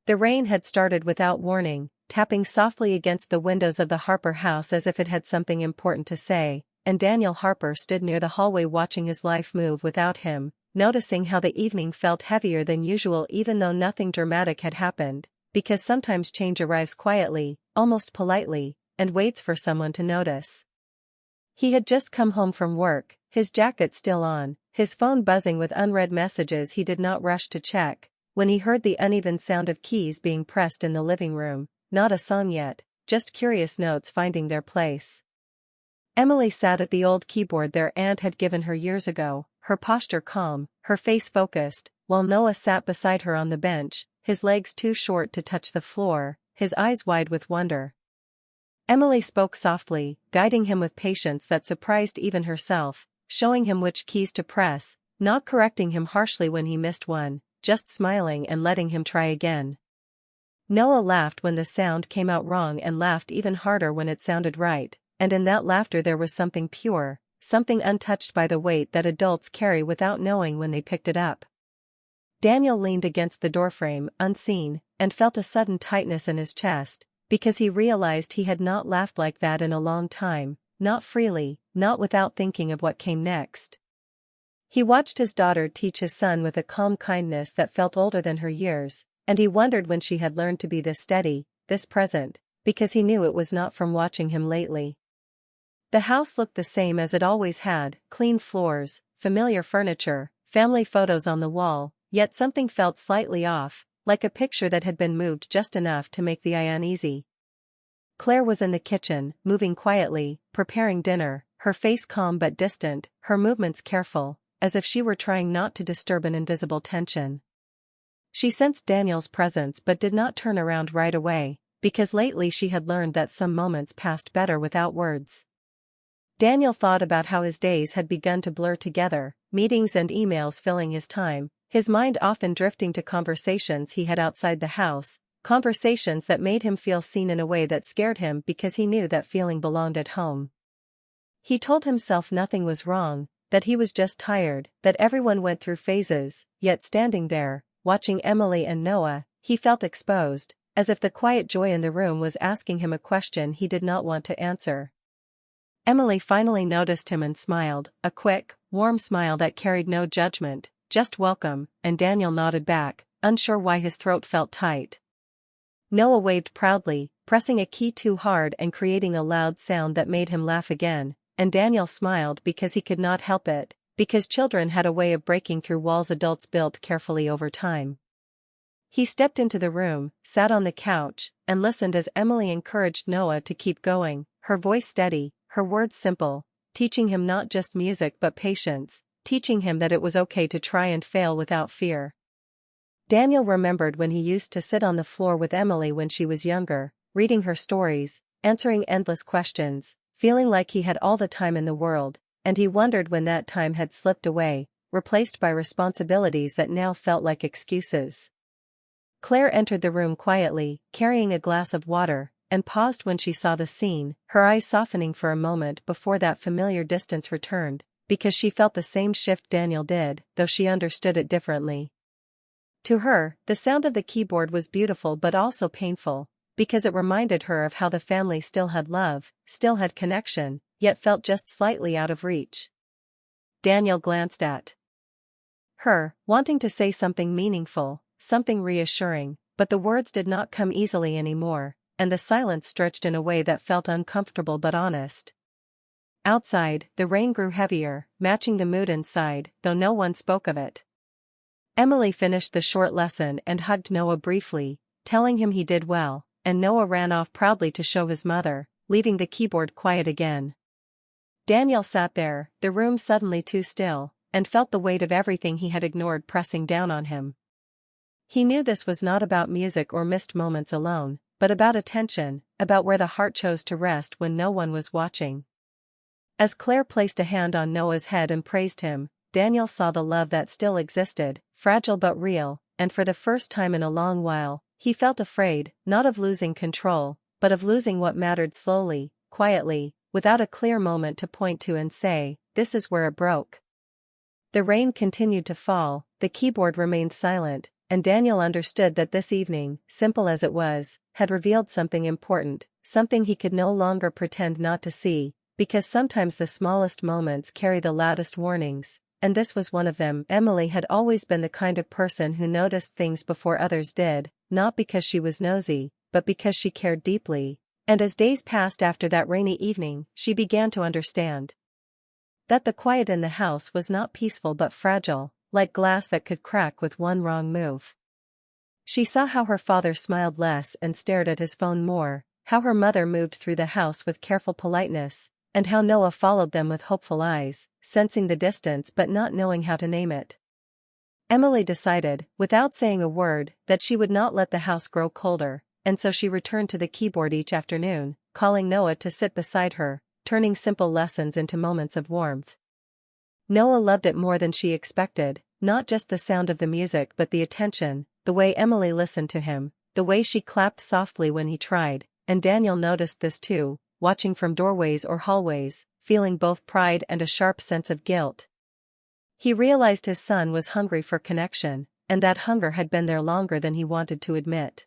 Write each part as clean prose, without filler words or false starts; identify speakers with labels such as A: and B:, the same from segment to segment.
A: The rain had started without warning, tapping softly against the windows of the Harper house as if it had something important to say, and Daniel Harper stood near the hallway watching his life move without him, noticing how the evening felt heavier than usual even though nothing dramatic had happened, because sometimes change arrives quietly, almost politely, and waits for someone to notice. He had just come home from work, his jacket still on, his phone buzzing with unread messages he did not rush to check, when he heard the uneven sound of keys being pressed in the living room, not a song yet, just curious notes finding their place. Emily sat at the old keyboard their aunt had given her years ago, her posture calm, her face focused, while Noah sat beside her on the bench, his legs too short to touch the floor, his eyes wide with wonder. Emily spoke softly, guiding him with patience that surprised even herself, showing him which keys to press, not correcting him harshly when he missed one, just smiling and letting him try again. Noah laughed when the sound came out wrong and laughed even harder when it sounded right, and in that laughter there was something pure, something untouched by the weight that adults carry without knowing when they picked it up. Daniel leaned against the doorframe, unseen, and felt a sudden tightness in his chest, because he realized he had not laughed like that in a long time, not freely, not without thinking of what came next. He watched his daughter teach his son with a calm kindness that felt older than her years, and he wondered when she had learned to be this steady, this present, because he knew it was not from watching him lately. The house looked the same as it always had, clean floors, familiar furniture, family photos on the wall, yet something felt slightly off, like a picture that had been moved just enough to make the eye uneasy. Claire was in the kitchen, moving quietly, preparing dinner, her face calm but distant, her movements careful, as if she were trying not to disturb an invisible tension. She sensed Daniel's presence but did not turn around right away, because lately she had learned that some moments passed better without words. Daniel thought about how his days had begun to blur together, meetings and emails filling his time, his mind often drifting to conversations he had outside the house, conversations that made him feel seen in a way that scared him because he knew that feeling belonged at home. He told himself nothing was wrong, that he was just tired, that everyone went through phases, yet standing there, watching Emily and Noah, he felt exposed, as if the quiet joy in the room was asking him a question he did not want to answer. Emily finally noticed him and smiled, a quick, warm smile that carried no judgment, just welcome, and Daniel nodded back, unsure why his throat felt tight. Noah waved proudly, pressing a key too hard and creating a loud sound that made him laugh again, and Daniel smiled because he could not help it, because children had a way of breaking through walls adults built carefully over time. He stepped into the room, sat on the couch, and listened as Emily encouraged Noah to keep going, her voice steady, her words simple, teaching him not just music but patience, teaching him that it was okay to try and fail without fear. Daniel remembered when he used to sit on the floor with Emily when she was younger, reading her stories, answering endless questions, feeling like he had all the time in the world, and he wondered when that time had slipped away, replaced by responsibilities that now felt like excuses. Claire entered the room quietly, carrying a glass of water, and paused when she saw the scene, her eyes softening for a moment before that familiar distance returned, because she felt the same shift Daniel did, though she understood it differently. To her, the sound of the keyboard was beautiful but also painful, because it reminded her of how the family still had love, still had connection, yet felt just slightly out of reach. Daniel glanced at her, wanting to say something meaningful, something reassuring, but the words did not come easily anymore, and the silence stretched in a way that felt uncomfortable but honest. Outside, the rain grew heavier, matching the mood inside, though no one spoke of it. Emily finished the short lesson and hugged Noah briefly, telling him he did well, and Noah ran off proudly to show his mother, leaving the keyboard quiet again. Daniel sat there, the room suddenly too still, and felt the weight of everything he had ignored pressing down on him. He knew this was not about music or missed moments alone, but about attention, about where the heart chose to rest when no one was watching. As Claire placed a hand on Noah's head and praised him, Daniel saw the love that still existed, fragile but real, and for the first time in a long while, he felt afraid, not of losing control, but of losing what mattered slowly, quietly, without a clear moment to point to and say, "This is where it broke." The rain continued to fall, the keyboard remained silent, and Daniel understood that this evening, simple as it was, had revealed something important, something he could no longer pretend not to see, because sometimes the smallest moments carry the loudest warnings, and this was one of them. Emily had always been the kind of person who noticed things before others did, not because she was nosy, but because she cared deeply, and as days passed after that rainy evening, she began to understand that the quiet in the house was not peaceful but fragile, like glass that could crack with one wrong move. She saw how her father smiled less and stared at his phone more, how her mother moved through the house with careful politeness, and how Noah followed them with hopeful eyes, sensing the distance but not knowing how to name it. Emily decided, without saying a word, that she would not let the house grow colder, and so she returned to the keyboard each afternoon, calling Noah to sit beside her, turning simple lessons into moments of warmth. Noah loved it more than she expected, not just the sound of the music but the attention, the way Emily listened to him, the way she clapped softly when he tried, and Daniel noticed this too, watching from doorways or hallways, feeling both pride and a sharp sense of guilt. He realized his son was hungry for connection, and that hunger had been there longer than he wanted to admit.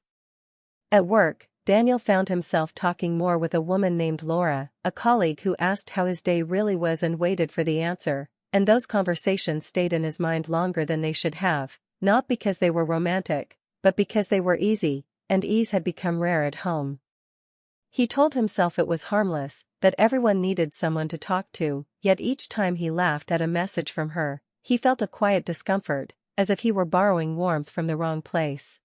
A: At work, Daniel found himself talking more with a woman named Laura, a colleague who asked how his day really was and waited for the answer, and those conversations stayed in his mind longer than they should have, not because they were romantic, but because they were easy, and ease had become rare at home. He told himself it was harmless, that everyone needed someone to talk to, yet each time he laughed at a message from her, he felt a quiet discomfort, as if he were borrowing warmth from the wrong place.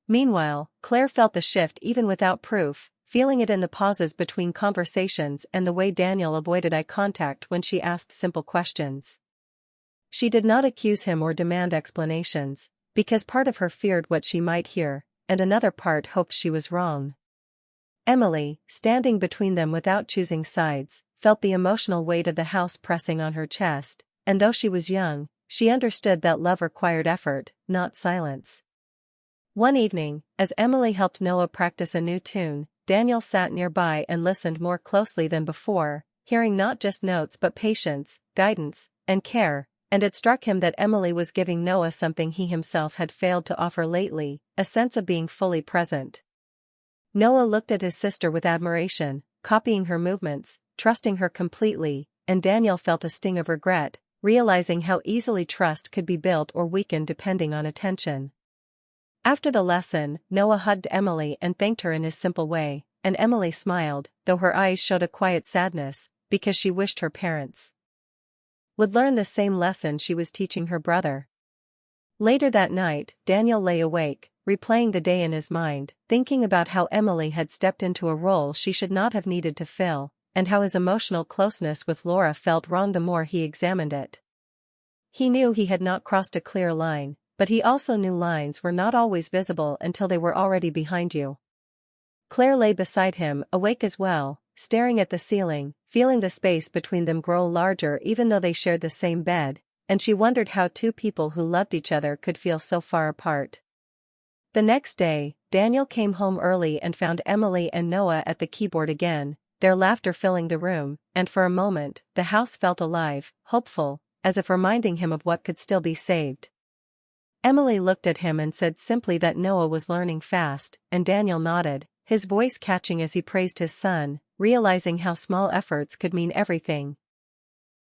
A: Meanwhile, Claire felt the shift even without proof, feeling it in the pauses between conversations and the way Daniel avoided eye contact when she asked simple questions. She did not accuse him or demand explanations, because part of her feared what she might hear, and another part hoped she was wrong. Emily, standing between them without choosing sides, felt the emotional weight of the house pressing on her chest, and though she was young, she understood that love required effort, not silence. One evening, as Emily helped Noah practice a new tune, Daniel sat nearby and listened more closely than before, hearing not just notes but patience, guidance, and care, and it struck him that Emily was giving Noah something he himself had failed to offer lately, a sense of being fully present. Noah looked at his sister with admiration, copying her movements, trusting her completely, and Daniel felt a sting of regret, realizing how easily trust could be built or weakened depending on attention. After the lesson, Noah hugged Emily and thanked her in his simple way, and Emily smiled, though her eyes showed a quiet sadness, because she wished her parents would learn the same lesson she was teaching her brother. Later that night, Daniel lay awake, replaying the day in his mind, thinking about how Emily had stepped into a role she should not have needed to fill, and how his emotional closeness with Laura felt wrong the more he examined it. He knew he had not crossed a clear line, but he also knew lines were not always visible until they were already behind you. Claire lay beside him, awake as well, staring at the ceiling, feeling the space between them grow larger even though they shared the same bed, and she wondered how two people who loved each other could feel so far apart. The next day, Daniel came home early and found Emily and Noah at the keyboard again, their laughter filling the room, and for a moment, the house felt alive, hopeful, as if reminding him of what could still be saved. Emily looked at him and said simply that Noah was learning fast, and Daniel nodded, his voice catching as he praised his son, realizing how small efforts could mean everything.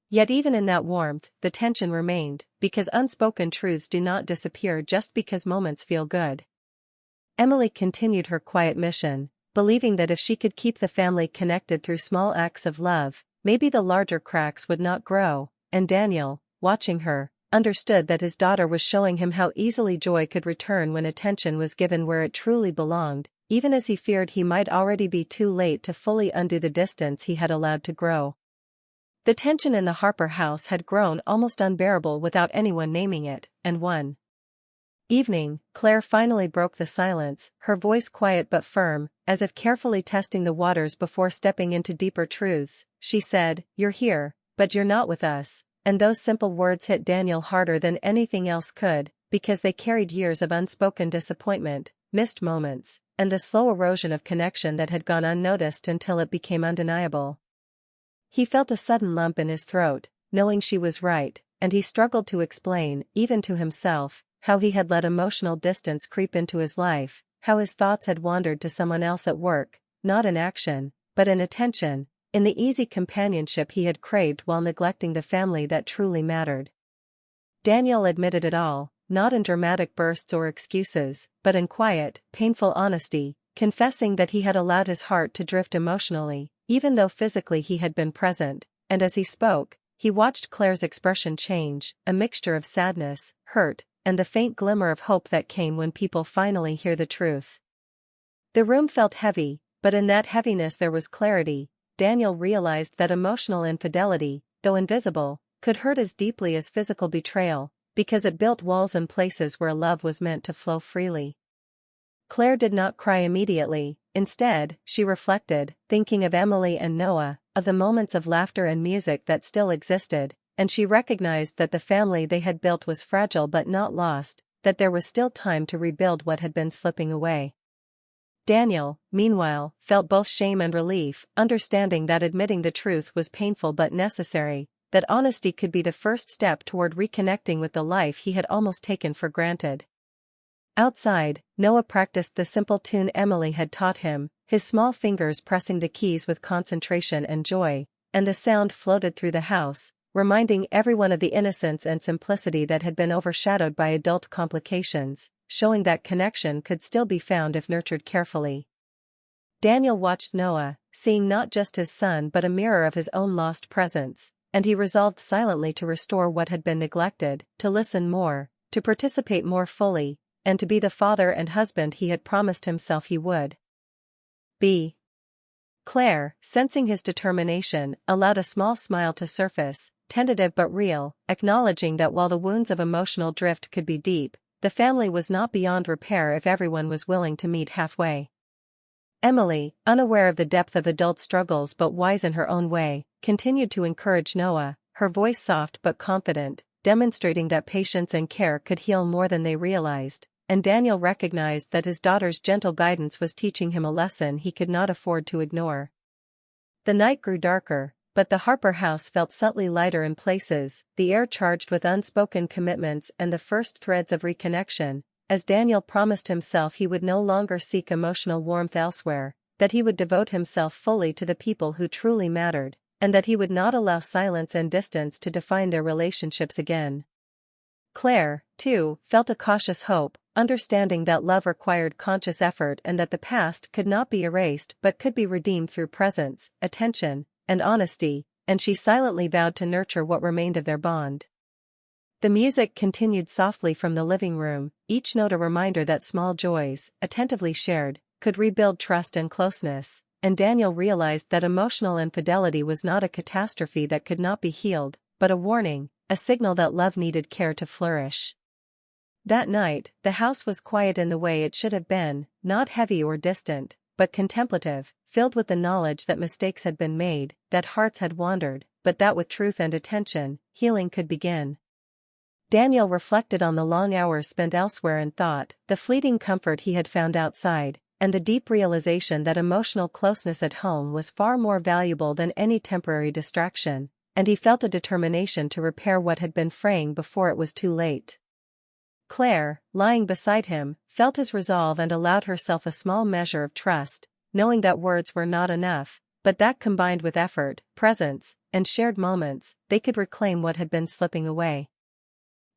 A: Yet even in that warmth, the tension remained, because unspoken truths do not disappear just because moments feel good. Emily continued her quiet mission, believing that if she could keep the family connected through small acts of love, maybe the larger cracks would not grow, and Daniel, watching her, understood that his daughter was showing him how easily joy could return when attention was given where it truly belonged, even as he feared he might already be too late to fully undo the distance he had allowed to grow. The tension in the Harper house had grown almost unbearable without anyone naming it, and one evening, Claire finally broke the silence, her voice quiet but firm, as if carefully testing the waters before stepping into deeper truths. She said, "You're here, but you're not with us," and those simple words hit Daniel harder than anything else could, because they carried years of unspoken disappointment, missed moments, and the slow erosion of connection that had gone unnoticed until it became undeniable. He felt a sudden lump in his throat, knowing she was right, and he struggled to explain, even to himself, how he had let emotional distance creep into his life, how his thoughts had wandered to someone else at work, not in action, but in attention, in the easy companionship he had craved while neglecting the family that truly mattered. Daniel admitted it all, not in dramatic bursts or excuses, but in quiet, painful honesty, confessing that he had allowed his heart to drift emotionally, even though physically he had been present, and as he spoke, he watched Claire's expression change, a mixture of sadness, hurt, and the faint glimmer of hope that came when people finally hear the truth. The room felt heavy, but in that heaviness there was clarity. Daniel realized that emotional infidelity, though invisible, could hurt as deeply as physical betrayal, because it built walls in places where love was meant to flow freely. Claire did not cry immediately. Instead, she reflected, thinking of Emily and Noah, of the moments of laughter and music that still existed, and she recognized that the family they had built was fragile but not lost, that there was still time to rebuild what had been slipping away. Daniel, meanwhile, felt both shame and relief, understanding that admitting the truth was painful but necessary, that honesty could be the first step toward reconnecting with the life he had almost taken for granted. Outside, Noah practiced the simple tune Emily had taught him, his small fingers pressing the keys with concentration and joy, and the sound floated through the house, reminding everyone of the innocence and simplicity that had been overshadowed by adult complications, showing that connection could still be found if nurtured carefully. Daniel watched Noah, seeing not just his son but a mirror of his own lost presence, and he resolved silently to restore what had been neglected, to listen more, to participate more fully, and to be the father and husband he had promised himself he would be. Claire, sensing his determination, allowed a small smile to surface, tentative but real, acknowledging that while the wounds of emotional drift could be deep, the family was not beyond repair if everyone was willing to meet halfway. Emily, unaware of the depth of adult struggles but wise in her own way, continued to encourage Noah, her voice soft but confident, demonstrating that patience and care could heal more than they realized, and Daniel recognized that his daughter's gentle guidance was teaching him a lesson he could not afford to ignore. The night grew darker, but the Harper house felt subtly lighter in places, the air charged with unspoken commitments and the first threads of reconnection, as Daniel promised himself he would no longer seek emotional warmth elsewhere, that he would devote himself fully to the people who truly mattered, and that he would not allow silence and distance to define their relationships again. Claire, too, felt a cautious hope, understanding that love required conscious effort and that the past could not be erased but could be redeemed through presence, attention, and honesty, and she silently vowed to nurture what remained of their bond. The music continued softly from the living room, each note a reminder that small joys, attentively shared, could rebuild trust and closeness, and Daniel realized that emotional infidelity was not a catastrophe that could not be healed, but a warning, a signal that love needed care to flourish. That night, the house was quiet in the way it should have been, not heavy or distant, but contemplative, filled with the knowledge that mistakes had been made, that hearts had wandered, but that with truth and attention, healing could begin. Daniel reflected on the long hours spent elsewhere in thought, the fleeting comfort he had found outside, and the deep realization that emotional closeness at home was far more valuable than any temporary distraction, and he felt a determination to repair what had been fraying before it was too late. Claire, lying beside him, felt his resolve and allowed herself a small measure of trust, knowing that words were not enough, but that combined with effort, presence, and shared moments, they could reclaim what had been slipping away.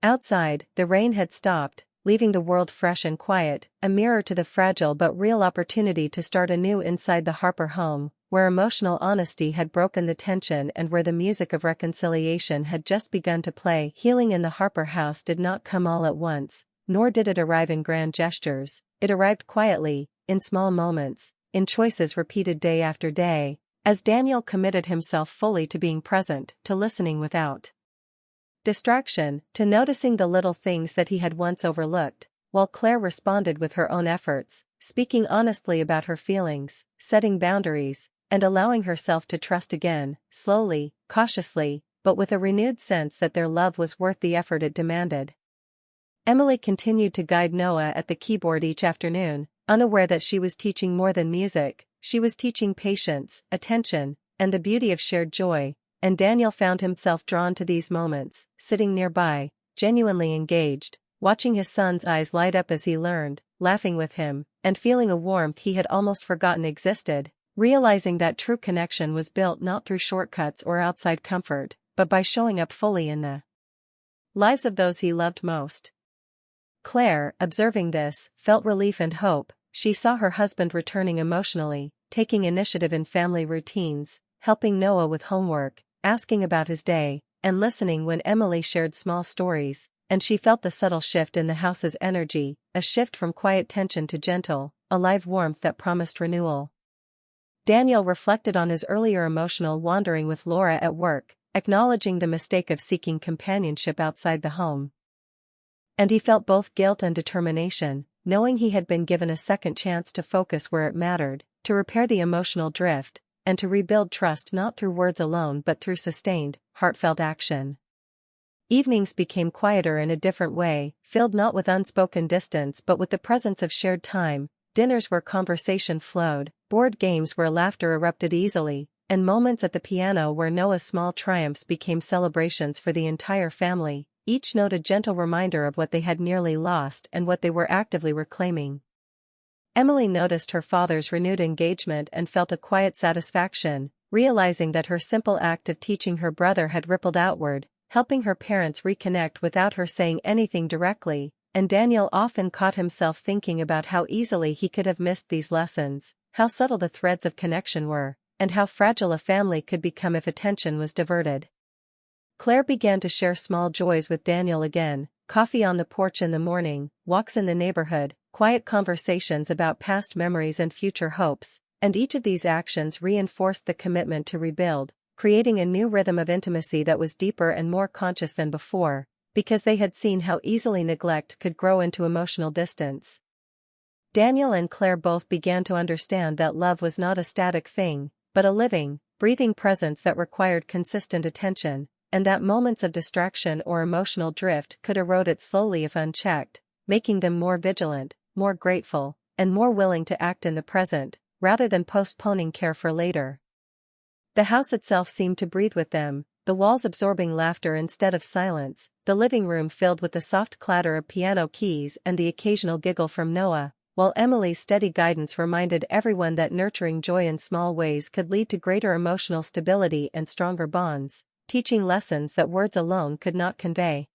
A: Outside, the rain had stopped, leaving the world fresh and quiet, a mirror to the fragile but real opportunity to start anew inside the Harper home, where emotional honesty had broken the tension and where the music of reconciliation had just begun to play. Healing in the Harper house did not come all at once, nor did it arrive in grand gestures. It arrived quietly, in small moments, in choices repeated day after day, as Daniel committed himself fully to being present, to listening without distraction, to noticing the little things that he had once overlooked, while Claire responded with her own efforts, speaking honestly about her feelings, setting boundaries, and allowing herself to trust again, slowly, cautiously, but with a renewed sense that their love was worth the effort it demanded. Emily continued to guide Noah at the keyboard each afternoon, unaware that she was teaching more than music. She was teaching patience, attention, and the beauty of shared joy, and Daniel found himself drawn to these moments, sitting nearby, genuinely engaged, watching his son's eyes light up as he learned, laughing with him, and feeling a warmth he had almost forgotten existed, realizing that true connection was built not through shortcuts or outside comfort, but by showing up fully in the lives of those he loved most. Claire, observing this, felt relief and hope. She saw her husband returning emotionally, taking initiative in family routines, helping Noah with homework, asking about his day, and listening when Emily shared small stories, and she felt the subtle shift in the house's energy, a shift from quiet tension to gentle, alive warmth that promised renewal. Daniel reflected on his earlier emotional wandering with Laura at work, acknowledging the mistake of seeking companionship outside the home. And he felt both guilt and determination, knowing he had been given a second chance to focus where it mattered, to repair the emotional drift, and to rebuild trust not through words alone but through sustained, heartfelt action. Evenings became quieter in a different way, filled not with unspoken distance but with the presence of shared time, dinners where conversation flowed, board games where laughter erupted easily, and moments at the piano where Noah's small triumphs became celebrations for the entire family, each note a gentle reminder of what they had nearly lost and what they were actively reclaiming. Emily noticed her father's renewed engagement and felt a quiet satisfaction, realizing that her simple act of teaching her brother had rippled outward, helping her parents reconnect without her saying anything directly, and Daniel often caught himself thinking about how easily he could have missed these lessons, how subtle the threads of connection were, and how fragile a family could become if attention was diverted. Claire began to share small joys with Daniel again, coffee on the porch in the morning, walks in the neighborhood, quiet conversations about past memories and future hopes, and each of these actions reinforced the commitment to rebuild, creating a new rhythm of intimacy that was deeper and more conscious than before, because they had seen how easily neglect could grow into emotional distance. Daniel and Claire both began to understand that love was not a static thing, but a living, breathing presence that required consistent attention, and that moments of distraction or emotional drift could erode it slowly if unchecked, making them more vigilant, more grateful, and more willing to act in the present, rather than postponing care for later. The house itself seemed to breathe with them, the walls absorbing laughter instead of silence, the living room filled with the soft clatter of piano keys and the occasional giggle from Noah, while Emily's steady guidance reminded everyone that nurturing joy in small ways could lead to greater emotional stability and stronger bonds, teaching lessons that words alone could not convey.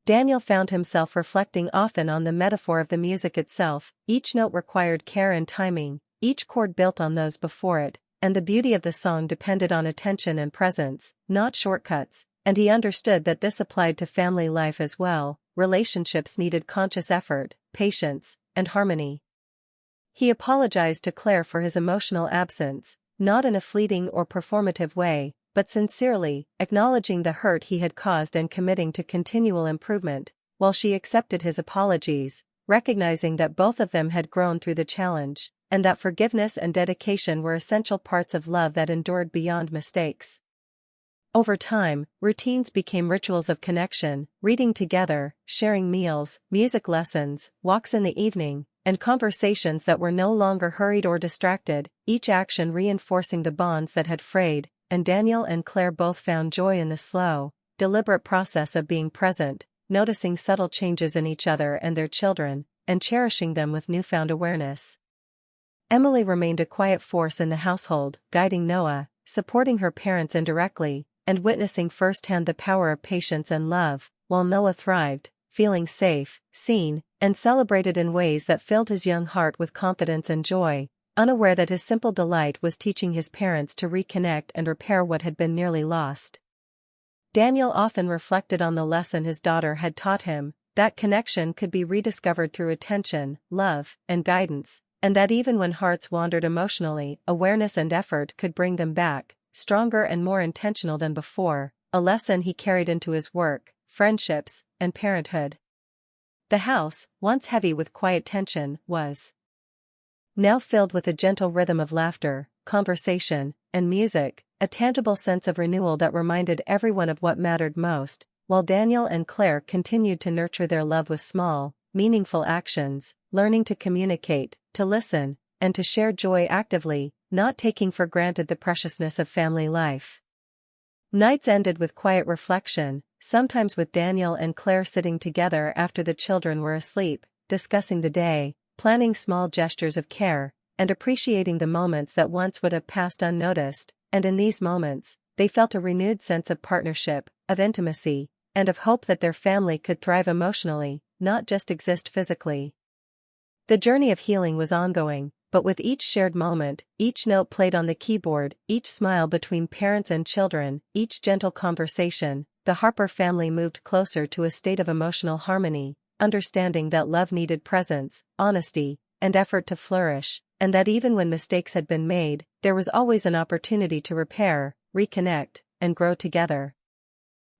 A: Daniel found himself reflecting often on the metaphor of the music itself. Each note required care and timing, each chord built on those before it, and the beauty of the song depended on attention and presence, not shortcuts, and he understood that this applied to family life as well. Relationships needed conscious effort, patience, and harmony. He apologized to Claire for his emotional absence, not in a fleeting or performative way, but sincerely, acknowledging the hurt he had caused and committing to continual improvement, while she accepted his apologies, recognizing that both of them had grown through the challenge, and that forgiveness and dedication were essential parts of love that endured beyond mistakes. Over time, routines became rituals of connection, reading together, sharing meals, music lessons, walks in the evening, and conversations that were no longer hurried or distracted, each action reinforcing the bonds that had frayed, and Daniel and Claire both found joy in the slow, deliberate process of being present, noticing subtle changes in each other and their children, and cherishing them with newfound awareness. Emily remained a quiet force in the household, guiding Noah, supporting her parents indirectly, and witnessing firsthand the power of patience and love, while Noah thrived, feeling safe, seen, and celebrated in ways that filled his young heart with confidence and joy, unaware that his simple delight was teaching his parents to reconnect and repair what had been nearly lost. Daniel often reflected on the lesson his daughter had taught him, that connection could be rediscovered through attention, love, and guidance, and that even when hearts wandered emotionally, awareness and effort could bring them back, stronger and more intentional than before, a lesson he carried into his work, friendships, and parenthood. The house, once heavy with quiet tension, was now filled with a gentle rhythm of laughter, conversation, and music, a tangible sense of renewal that reminded everyone of what mattered most, while Daniel and Claire continued to nurture their love with small, meaningful actions, learning to communicate, to listen, and to share joy actively, not taking for granted the preciousness of family life. Nights ended with quiet reflection, sometimes with Daniel and Claire sitting together after the children were asleep, discussing the day, planning small gestures of care, and appreciating the moments that once would have passed unnoticed, and in these moments, they felt a renewed sense of partnership, of intimacy, and of hope that their family could thrive emotionally, not just exist physically. The journey of healing was ongoing, but with each shared moment, each note played on the keyboard, each smile between parents and children, each gentle conversation, the Harper family moved closer to a state of emotional harmony, understanding that love needed presence, honesty, and effort to flourish, and that even when mistakes had been made, there was always an opportunity to repair, reconnect, and grow together.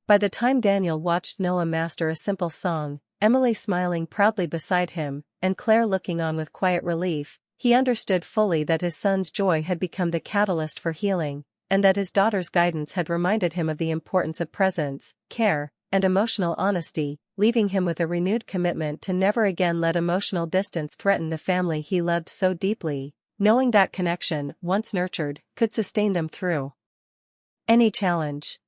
A: By the time Daniel watched Noah master a simple song, Emily smiling proudly beside him, and Claire looking on with quiet relief, he understood fully that his son's joy had become the catalyst for healing, and that his daughter's guidance had reminded him of the importance of presence, care, and emotional honesty, leaving him with a renewed commitment to never again let emotional distance threaten the family he loved so deeply, knowing that connection, once nurtured, could sustain them through any challenge.